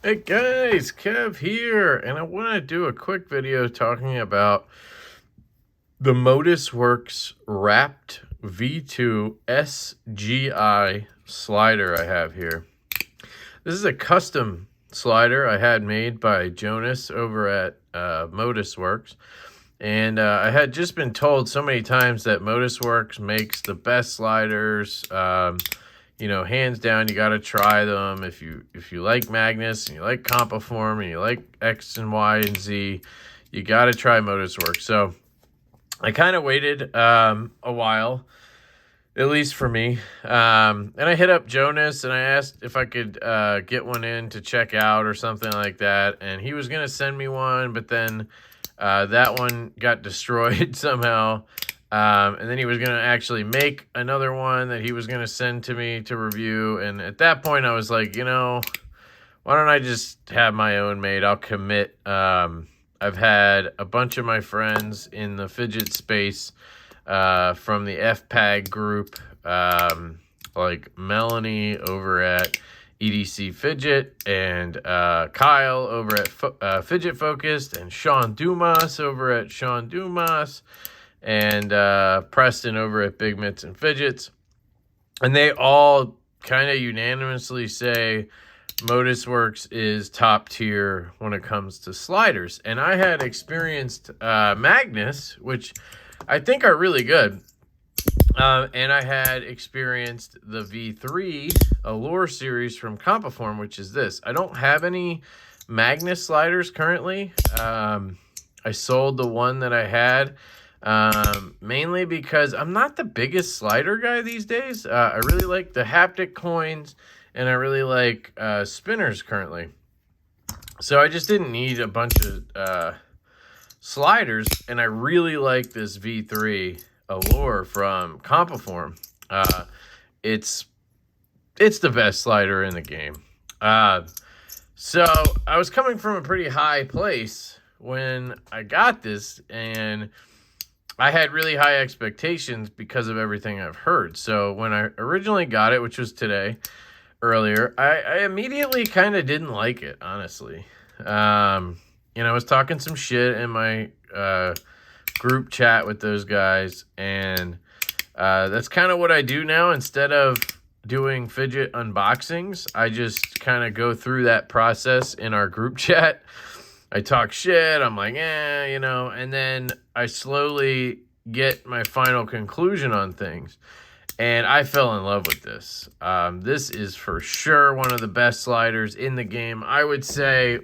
Hey guys, Kev here, and I want to do a quick video talking about the Modusworks Rapt V2 SGI slider I have here. This is a custom slider I had made by Jonas over at Modusworks, and I had just been told so many times that Modusworks makes the best sliders. You know, hands down, you got to try them. If you like Magnus and you like Compiform and you like X and Y and Z, you got to try Modusworks. So I kind of waited a while, at least for me. And I hit up Jonas and I asked if I could get one in to check out or something like that. And he was going to send me one, but then that one got destroyed somehow. And then he was going to actually make another one that he was going to send to me to review. And at that point, I was like, you know, why don't I just have my own made? I'll commit. I've had a bunch of my friends in the fidget space from the FPAG group, like Melanie over at EDC Fidget, and Kyle over at Fidget Focused, and Sean Dumas over at Sean Dumas, and Preston over at Big Mitts and Fidgets. And they all kind of unanimously say Modusworks is top tier when it comes to sliders. And I had experienced Magnus, which I think are really good. And I had experienced the V3 Allure series from Compiform, which is this. I don't have any Magnus sliders currently. I sold the one that I had. Mainly because I'm not the biggest slider guy these days. I really like the haptic coins, and I really like spinners currently. So I just didn't need a bunch of sliders, and I really like this V3 Allure from Compiform. It's the best slider in the game. So I was coming from a pretty high place when I got this, and I had really high expectations because of everything I've heard. So when I originally got it, which was today, earlier, I immediately kind of didn't like it, honestly. You know, I was talking some shit in my group chat with those guys, and that's kind of what I do now. Instead of doing fidget unboxings, I just kind of go through that process in our group chat. I talk shit, I'm like, you know, and then I slowly get my final conclusion on things. And I fell in love with this. This is for sure one of the best sliders in the game. I would say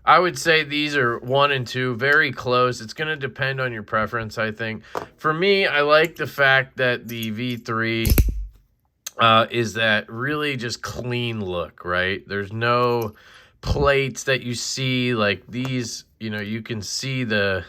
these are 1 and 2, very close. It's going to depend on your preference, I think. For me, I like the fact that the V3 is that really just clean look, right? There's no plates that you see like these. You know, you can see the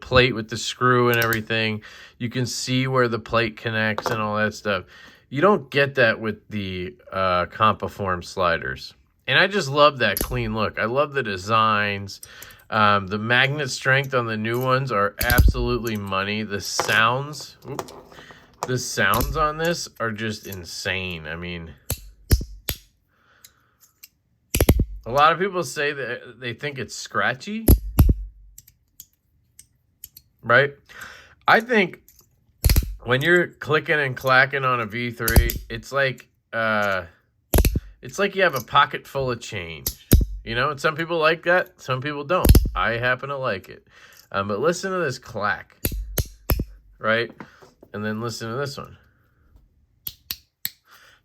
plate with the screw and everything. You can see where the plate connects and all that stuff. You don't get that with the Compiform sliders. And I just love that clean look. I love the designs. The magnet strength on the new ones are absolutely money. The sounds on this are just insane. I mean, a lot of people say that they think it's scratchy, right? I think when you're clicking and clacking on a V3, it's like you have a pocket full of change. You know, and some people like that, some people don't. I happen to like it. But listen to this clack, right? And then listen to this one.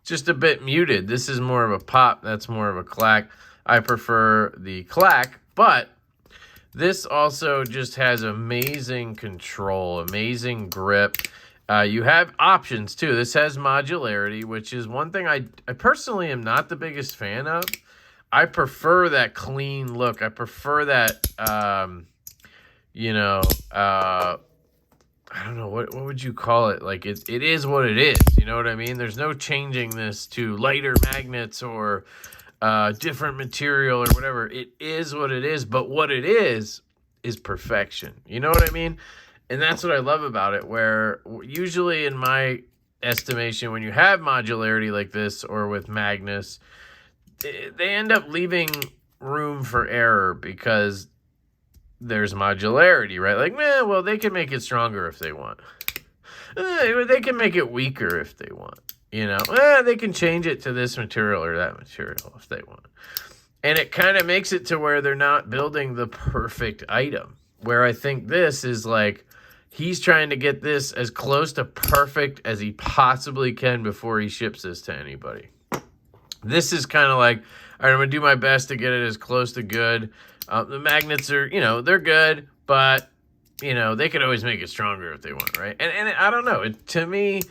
Just a bit muted. This is more of a pop. That's more of a clack. I prefer the clack, but this also just has amazing control, amazing grip. You have options too. This has modularity, which is one thing I personally am not the biggest fan of. I prefer that clean look. I prefer that, you know, I don't know, what would you call it? Like it is what it is. You know what I mean? There's no changing this to lighter magnets or different material or whatever. It is what it is, but what it is perfection. You know what I mean? And that's what I love about it, where usually in my estimation, when you have modularity like this or with Magnus, they end up leaving room for error because there's modularity, right? Like, well, they can make it stronger if they want. They can make it weaker if they want. You know, they can change it to this material or that material if they want. And it kind of makes it to where they're not building the perfect item. Where I think this is like, he's trying to get this as close to perfect as he possibly can before he ships this to anybody. This is kind of like, all right, I'm going to do my best to get it as close to good. The magnets are, you know, they're good, but, you know, they could always make it stronger if they want, right? And I don't know. To me,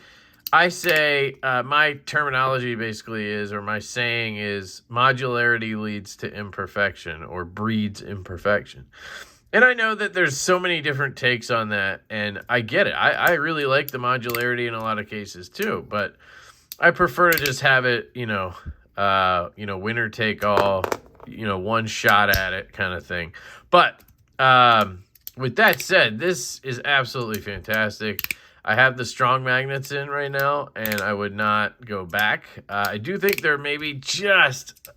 I say, my terminology basically is, or my saying is, modularity leads to imperfection or breeds imperfection. And I know that there's so many different takes on that, and I get it. I really like the modularity in a lot of cases too, but I prefer to just have it, winner take all, one shot at it kind of thing. But with that said, this is absolutely fantastic. I have the strong magnets in right now, and I would not go back. I do think they're maybe just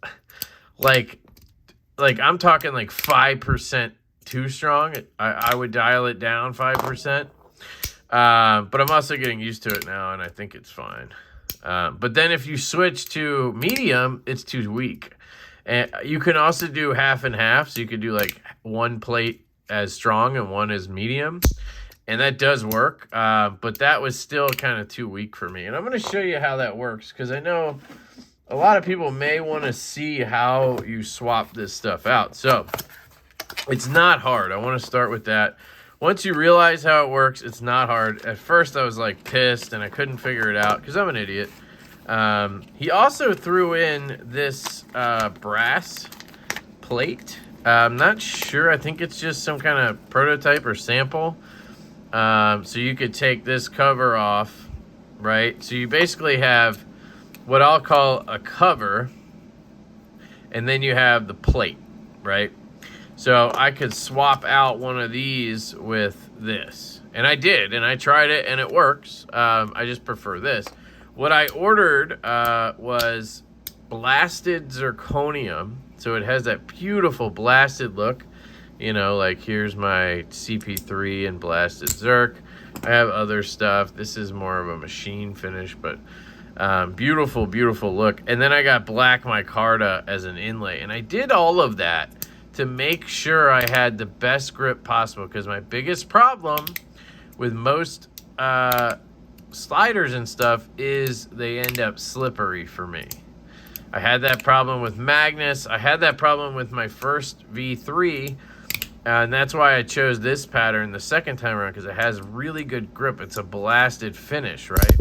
like I'm talking like 5% too strong. I would dial it down 5%. But I'm also getting used to it now, and I think it's fine. But then if you switch to medium, it's too weak. And you can also do half and half. So you could do like one plate as strong and one as medium. And that does work. But that was still kind of too weak for me. And I'm going to show you how that works, because I know a lot of people may want to see how you swap this stuff out. So it's not hard. I want to start with that. Once you realize how it works, it's not hard. At first, I was like pissed and I couldn't figure it out because I'm an idiot. He also threw in this brass plate. I'm not sure. I think it's just some kind of prototype or sample. So you could take this cover off, right? So you basically have what I'll call a cover, and then you have the plate, right? So I could swap out one of these with this. And I did, and I tried it, and it works. I just prefer this. What I ordered was blasted zirconium. So it has that beautiful blasted look. You know, like here's my CP3 and blasted zirc. I have other stuff. This is more of a machine finish, but beautiful, beautiful look. And then I got black micarta as an inlay. And I did all of that to make sure I had the best grip possible, because my biggest problem with most sliders and stuff is they end up slippery for me. I had that problem with Magnus. I had that problem with my first V3, and that's why I chose this pattern the second time around, because it has really good grip. It's a blasted finish, right?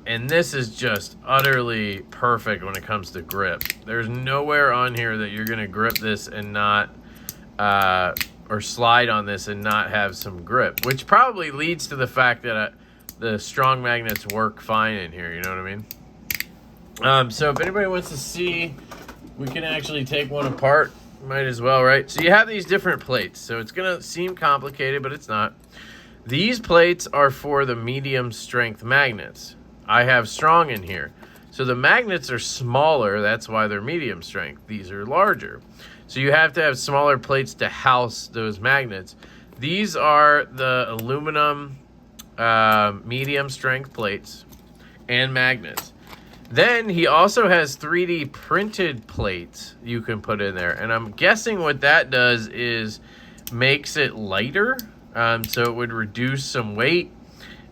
And this is just utterly perfect when it comes to grip. There's nowhere on here that you're going to grip this and not, or slide on this and not have some grip, which probably leads to the fact that the strong magnets work fine in here, you know what I mean? So if anybody wants to see, we can actually take one apart. Might as well, right? So you have these different plates. So it's going to seem complicated, but it's not. These plates are for the medium strength magnets. I have strong in here. So the magnets are smaller. That's why they're medium strength. These are larger. So you have to have smaller plates to house those magnets. These are the aluminum medium strength plates and magnets. Then he also has 3D printed plates you can put in there. And I'm guessing what that does is makes it lighter. So it would reduce some weight.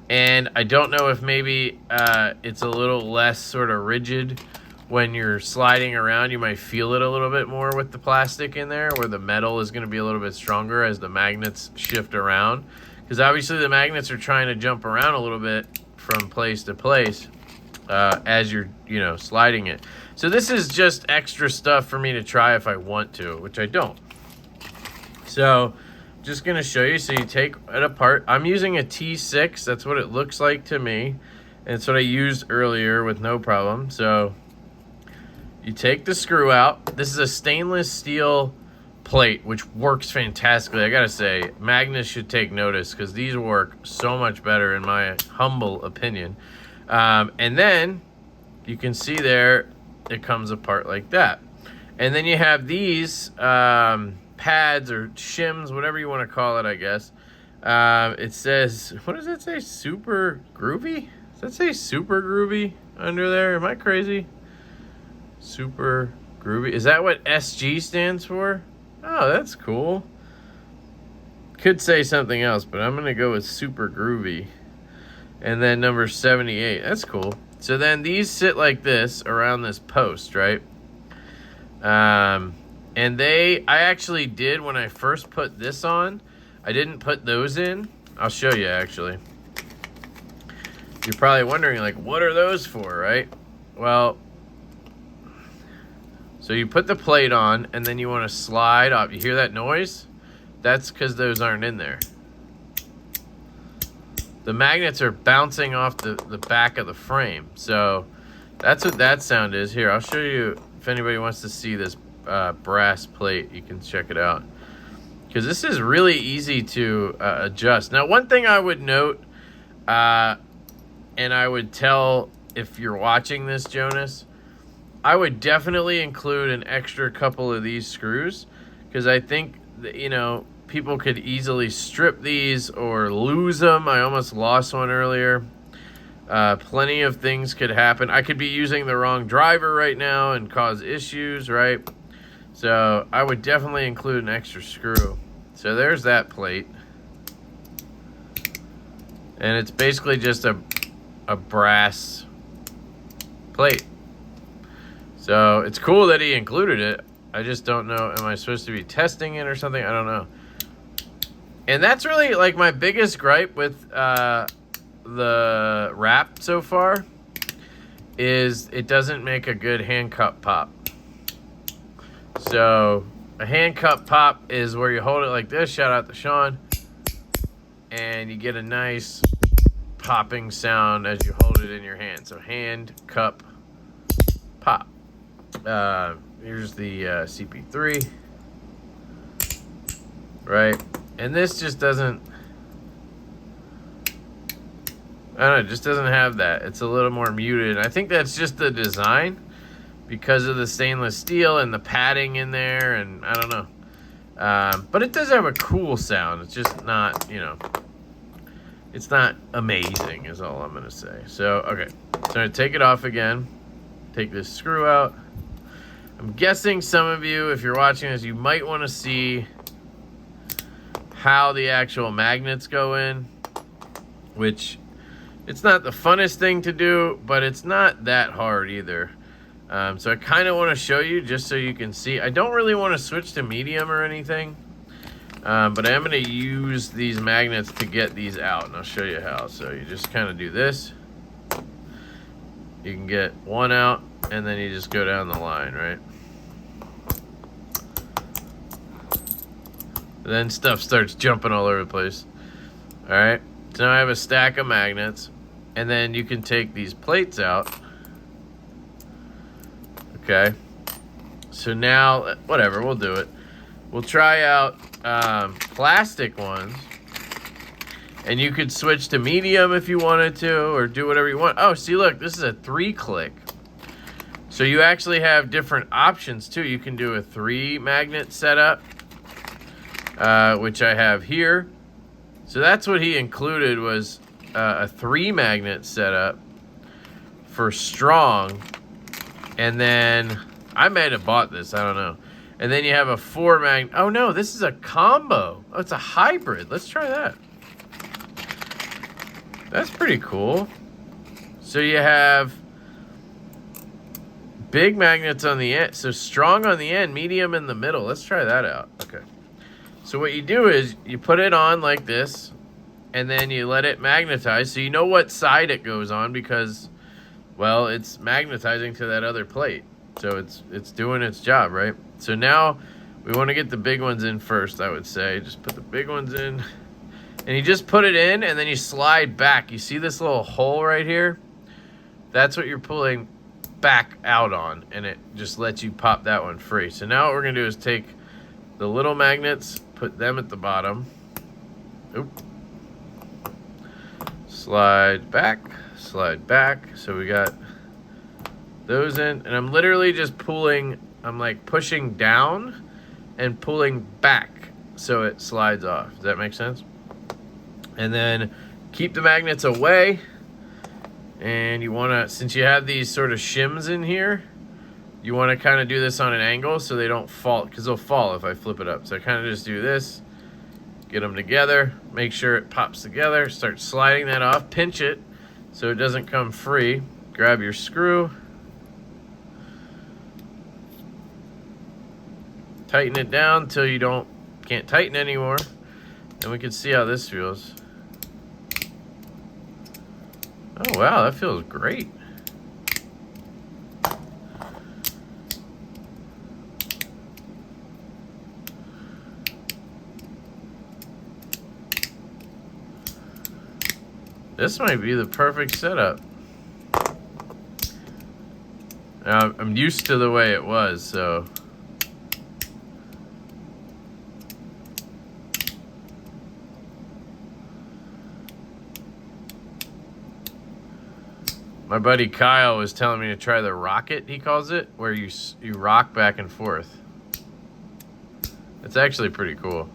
And I don't know if maybe it's a little less sort of rigid when you're sliding around. You might feel it a little bit more with the plastic in there, where the metal is going to be a little bit stronger as the magnets shift around. Because obviously the magnets are trying to jump around a little bit from place to place as you're, sliding it. So this is just extra stuff for me to try if I want to, which I don't. So just going to show you. So you take it apart. I'm using a T6. That's what it looks like to me. And it's what I used earlier with no problem. So you take the screw out. This is a stainless steel plate, which works fantastically. I got to say, Magnus should take notice, because these work so much better in my humble opinion. And then you can see there, it comes apart like that. And then you have these pads or shims, whatever you want to call it, I guess. It says, what does it say? Super groovy? Does that say super groovy under there? Am I crazy? Super groovy. Is that what SG stands for? Oh, that's cool. Could say something else, but I'm going to go with super groovy. And then number 78. That's cool. So then these sit like this around this post, right? And I actually did when I first put this on. I didn't put those in. I'll show you actually. You're probably wondering, like, what are those for, right? Well, so you put the plate on and then you want to slide off. You hear that noise? That's because those aren't in there. The magnets are bouncing off the back of the frame. So that's what that sound is. Here, I'll show you if anybody wants to see this brass plate. You can check it out. Because this is really easy to adjust. Now, one thing I would note, and I would tell if you're watching this, Jonas, I would definitely include an extra couple of these screws. Because I think that, you know, people could easily strip these or lose them. I almost lost one earlier. Plenty of things could happen. I could be using the wrong driver right now and cause issues, right? So I would definitely include an extra screw. So there's that plate. And it's basically just a brass plate. So it's cool that he included it. I just don't know, am I supposed to be testing it or something? I don't know. And that's really like my biggest gripe with the Rapt so far is it doesn't make a good hand cup pop. So a hand cup pop is where you hold it like this. Shout out to Sean. And you get a nice popping sound as you hold it in your hand. So hand cup pop. Here's the CP3. Right. And this just doesn't, I don't know, it just doesn't have that. It's a little more muted. I think that's just the design because of the stainless steel and the padding in there, and I don't know. But it does have a cool sound. It's just not, you know, it's not amazing is all I'm going to say. So, okay. So I'm going to take it off again. Take this screw out. I'm guessing some of you, if you're watching this, you might want to see how the actual magnets go in, which it's not the funnest thing to do, but it's not that hard either. So I kind of want to show you just so you can see. I don't really want to switch to medium or anything, but I am going to use these magnets to get these out, and I'll show you how. So you just kind of do this. You can get one out, and then you just go down the line, right? Then stuff starts jumping all over the place. All right, so now I have a stack of magnets, and then you can take these plates out. Okay, so now, whatever, we'll do it. We'll try out plastic ones, and you could switch to medium if you wanted to, or do whatever you want. Oh, see, look, this is a 3-click. So you actually have different options too. You can do a 3 magnet setup. Which I have here. So that's what he included was a 3 magnet setup for strong. And then I might have bought this, I don't know. And then you have a 4 magnet. Oh no, this is a combo. Oh, it's a hybrid. Let's try that. That's pretty cool. So you have big magnets on the end. So strong on the end, medium in the middle. Let's try that out. Okay. So what you do is you put it on like this, and then you let it magnetize. So you know what side it goes on because, well, it's magnetizing to that other plate. So it's doing its job, right? So now we want to get the big ones in first, I would say. Just put the big ones in. And you just put it in, and then you slide back. You see this little hole right here? That's what you're pulling back out on, and it just lets you pop that one free. So now what we're going to do is take the little magnets, put them at the bottom. Oop. Slide back, slide back. So we got those in, and I'm literally just pulling, I'm like pushing down and pulling back so it slides off. Does that make sense? And then keep the magnets away. And you want to, since you have these sort of shims in here, you want to kind of do this on an angle so they don't fall, because they'll fall if I flip it up. So I kind of just do this, get them together, make sure it pops together, start sliding that off, pinch it so it doesn't come free. Grab your screw, tighten it down until you can't tighten anymore, and we can see how this feels. Oh wow, that feels great. This might be the perfect setup. I'm used to the way it was, so. My buddy Kyle was telling me to try the rocket, he calls it, where you rock back and forth. It's actually pretty cool.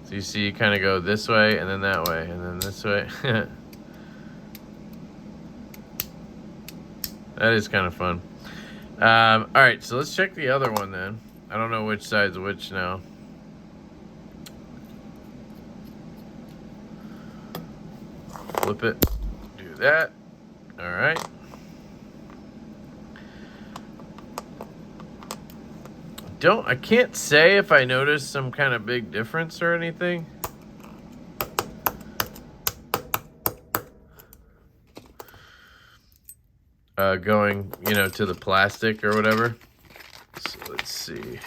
So you see, you kind of go this way, and then that way, and then this way. That is kind of fun. All right, so let's check the other one then. I don't know which side's which now. Flip it, do that. All right. I can't say if I noticed some kind of big difference or anything. Going, to the plastic or whatever. So let's see.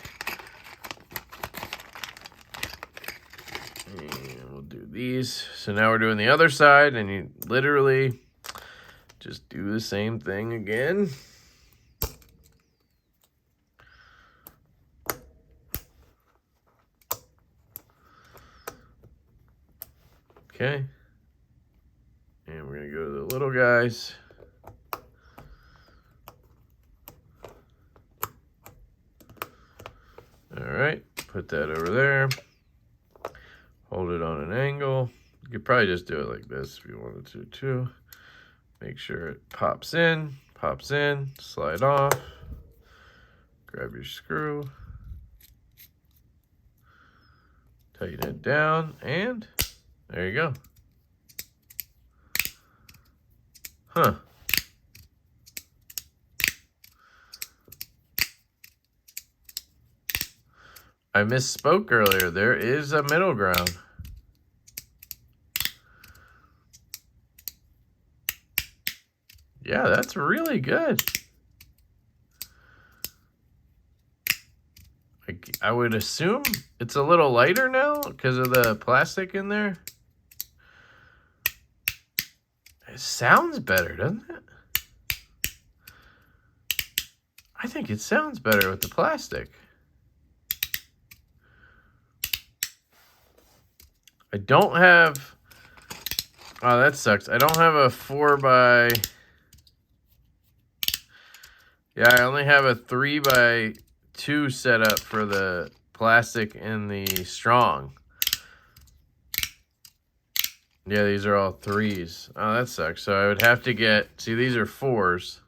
And we'll do these. So now we're doing the other side, and you literally just do the same thing again. Okay. And we're going to go to the little guys. All right, put that over there. Hold it on an angle. You could probably just do it like this if you wanted to too. Make sure it pops in, slide off. Grab your screw. Tighten it down, and there you go. Huh. I misspoke earlier. There is a middle ground. Yeah, that's really good. I would assume it's a little lighter now because of the plastic in there. It sounds better, doesn't it? I think it sounds better with the plastic. I don't have, oh, that sucks. I don't have a 4x, yeah, I only have a 3x2 setup for the plastic and the strong. Yeah, these are all 3s. Oh, that sucks. So I would have to get, see, these are 4s.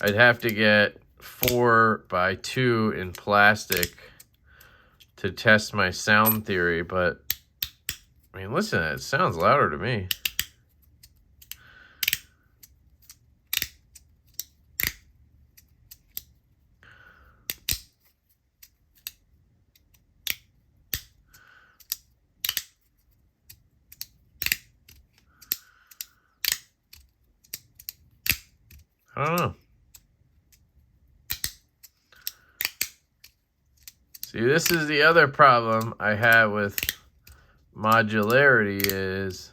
I'd have to get 4x2 in plastic to test my sound theory, but I mean, listen to that. It sounds louder to me. I don't know. See, this is the other problem I have with modularity is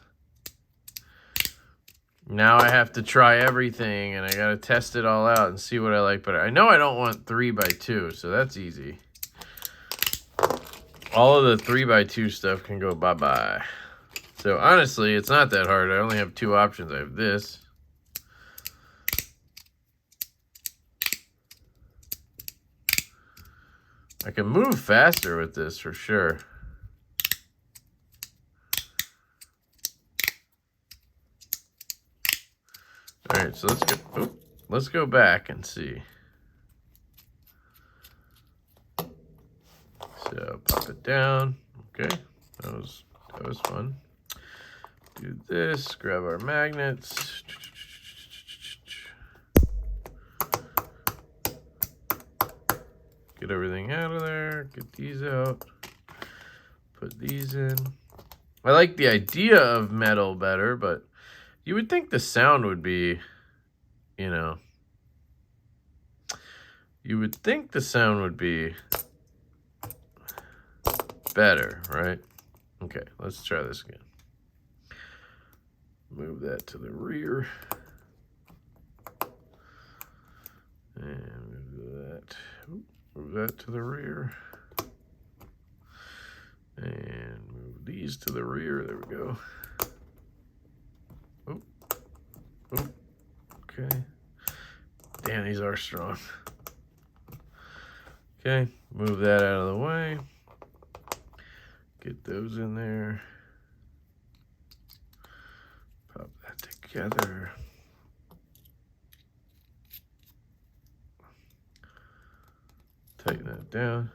now I have to try everything and I got to test it all out and see what I like better. I know I don't want 3x2, so that's easy. All of the 3x2 stuff can go bye-bye. So honestly, it's not that hard. I only have 2 options. I have this. I can move faster with this for sure. All right, so let's go back and see. So pop it down. Okay, that was fun. Do this. Grab our magnets. Get everything out of there. Get these out. Put these in. I like the idea of metal better, but you would think the sound would be, you know, you would think the sound would be better, right? Okay, let's try this again. Move that to the rear. And move that to the rear. And move these to the rear. There we go. Okay. Damn, these are strong. Okay, move that out of the way. Get those in there. Pop that together. Tighten that down.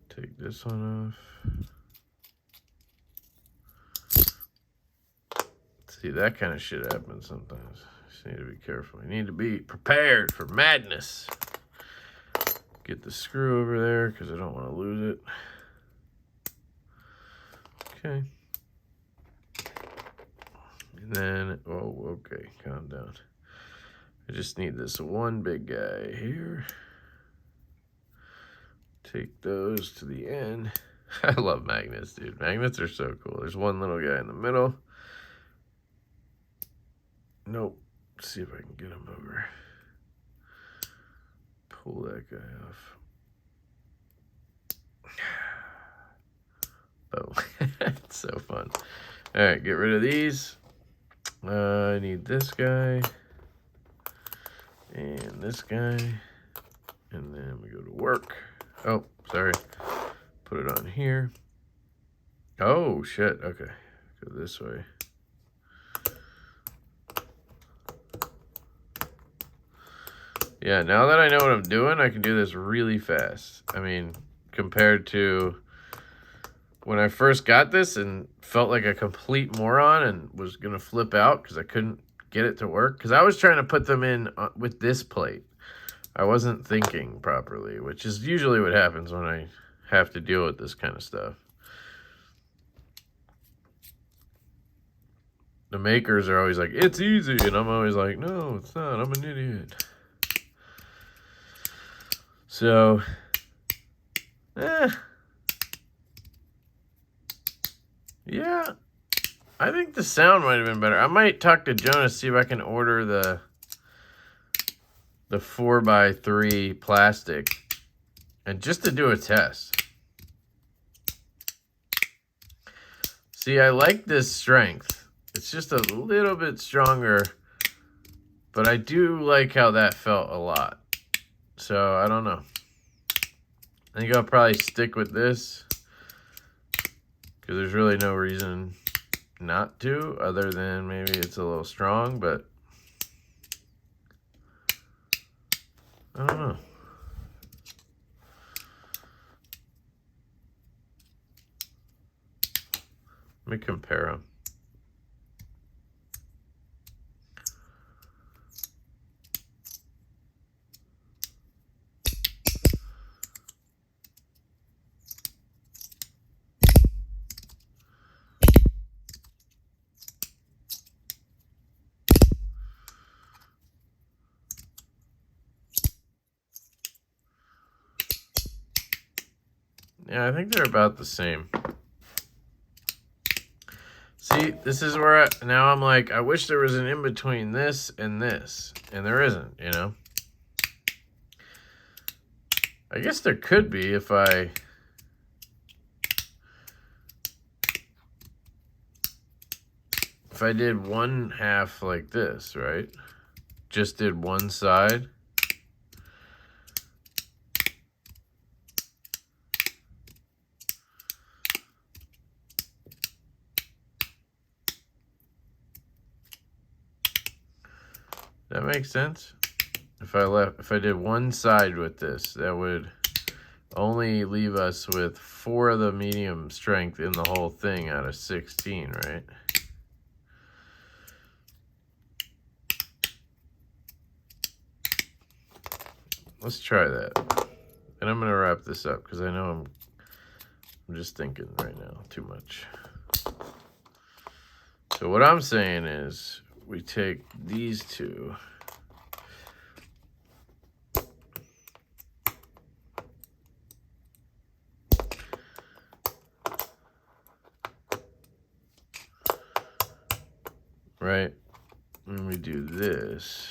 Take this one off. See, that kind of shit happens sometimes. Just need to be careful. You need to be prepared for madness. Get the screw over there because I don't want to lose it. Okay. And then, oh, okay, calm down. I just need this one big guy here. Take those to the end. I love magnets, dude. Magnets are so cool. There's one little guy in the middle. Nope. Let's see if I can get him over. Pull that guy off. Oh, it's so fun. All right, get rid of these. I need this guy and this guy, and then we go to work. Oh, sorry. Put it on here. Oh, shit. Okay, go this way. Yeah, now that I know what I'm doing, I can do this really fast. I mean, compared to when I first got this and felt like a complete moron and was going to flip out because I couldn't get it to work. Because I was trying to put them in with this plate. I wasn't thinking properly, which is usually what happens when I have to deal with this kind of stuff. The makers are always like, it's easy. And I'm always like, no, it's not. I'm an idiot. So, yeah, I think the sound might have been better. I might talk to Jonas, see if I can order the 4x3 plastic, and just to do a test. See, I like this strength. It's just a little bit stronger, but I do like how that felt a lot. So, I don't know. I think I'll probably stick with this because there's really no reason not to, other than maybe it's a little strong, but I don't know. Let me compare them. Yeah, I think they're about the same. See, this is where now I'm like, I wish there was an in between this, and there isn't, you know? I guess there could be if I did one half like this, right? Just did one side. That makes sense. If I did one side with this, that would only leave us with 4 of the medium strength in the whole thing out of 16, right? Let's try that. And I'm going to wrap this up because I know I'm just thinking right now too much. So what I'm saying is we take these two. Right? And we do this.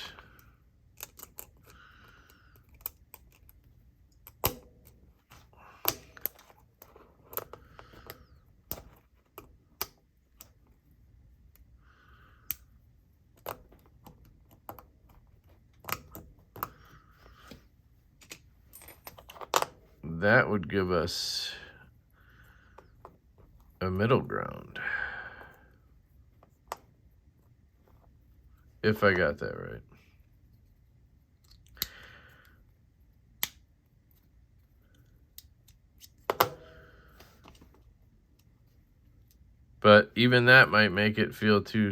That would give us a middle ground. If I got that right. But even that might make it feel too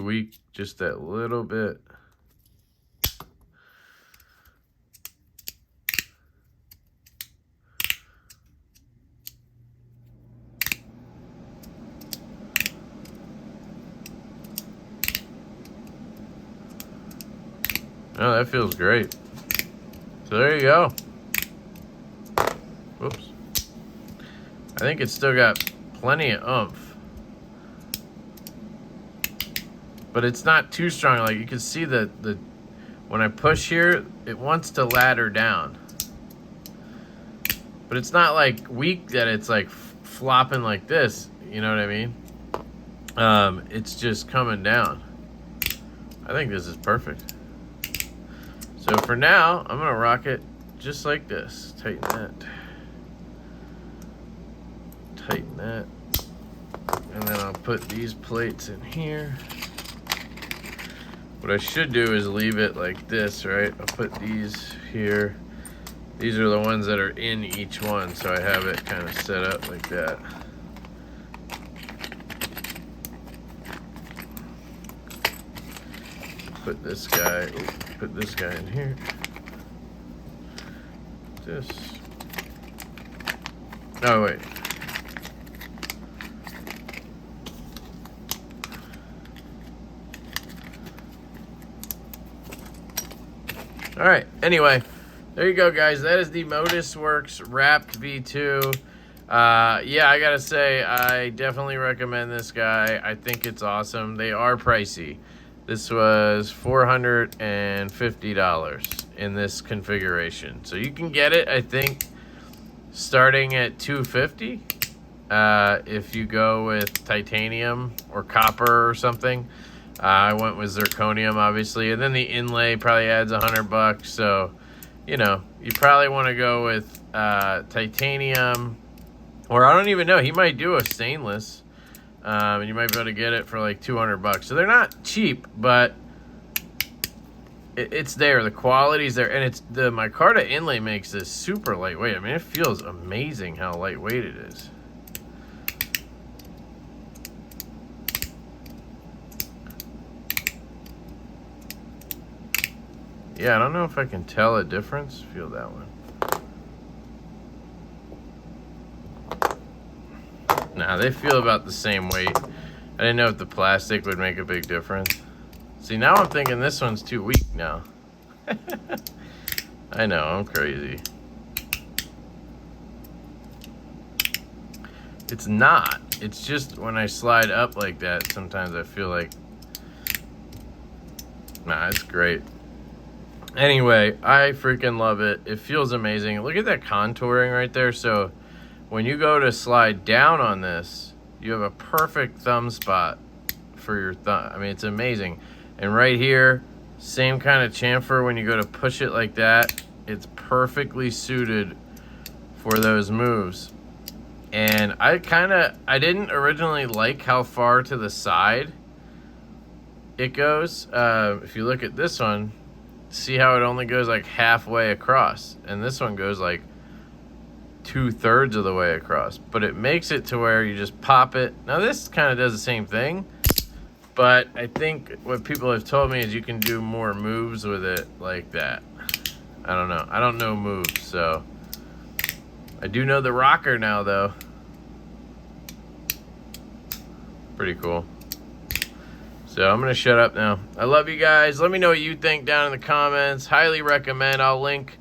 weak, just that little bit. Oh, that feels great. So there you go. Whoops. I think it's still got plenty of oomph. But it's not too strong. Like you can see that when I push here, it wants to ladder down. But it's not like weak that it's like flopping like this. You know what I mean? It's just coming down. I think this is perfect. So for now, I'm gonna rock it just like this. Tighten that. Tighten that. And then I'll put these plates in here. What I should do is leave it like this, right? I'll put these here. These are the ones that are in each one, so I have it kind of set up like that. Put this guy in here. This. Oh, wait. All right, anyway, there you go, guys. That is the Modusworks Rapt V2. Yeah, I gotta say, I definitely recommend this guy. I think it's awesome. They are pricey. This was $450 in this configuration. So you can get it, I think, starting at $250 if you go with titanium or copper or something. I went with zirconium, obviously, and then the inlay probably adds $100. So, you know, you probably want to go with titanium, or I don't even know. He might do a stainless, and you might be able to get it for like $200. So they're not cheap, but it's there. The quality's there, and it's the micarta inlay makes this super lightweight. I mean, it feels amazing how lightweight it is. Yeah, I don't know if I can tell a difference. Feel that one. Nah, they feel about the same weight. I didn't know if the plastic would make a big difference. See, now I'm thinking this one's too weak now. I know, I'm crazy. It's not. It's just when I slide up like that, sometimes I feel like... Nah, it's great. Anyway, I freaking love it. It feels amazing. Look at that contouring right there. So when you go to slide down on this, you have a perfect thumb spot for your thumb. I mean, it's amazing. And right here, same kind of chamfer. When you go to push it like that, it's perfectly suited for those moves. And I didn't originally like how far to the side it goes. If you look at this one, see how it only goes like halfway across, and this one goes like 2/3 of the way across, but it makes it to where you just pop it. Now this kind of does the same thing, but I think what people have told me is you can do more moves with it like that. I don't know. I don't know moves, so I do know the rocker now, though. Pretty cool. So I'm going to shut up now. I love you guys. Let me know what you think down in the comments. Highly recommend. I'll link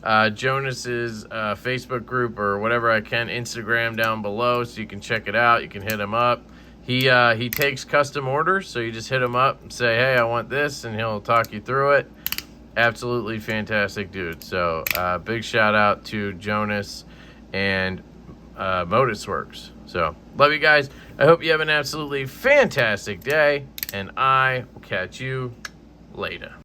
Jonas's Facebook group or whatever I can, Instagram down below, so you can check it out. You can hit him up. He takes custom orders, so you just hit him up and say, hey, I want this, and he'll talk you through it. Absolutely fantastic dude. So big shout out to Jonas and Modusworks. So love you guys. I hope you have an absolutely fantastic day, and I will catch you later.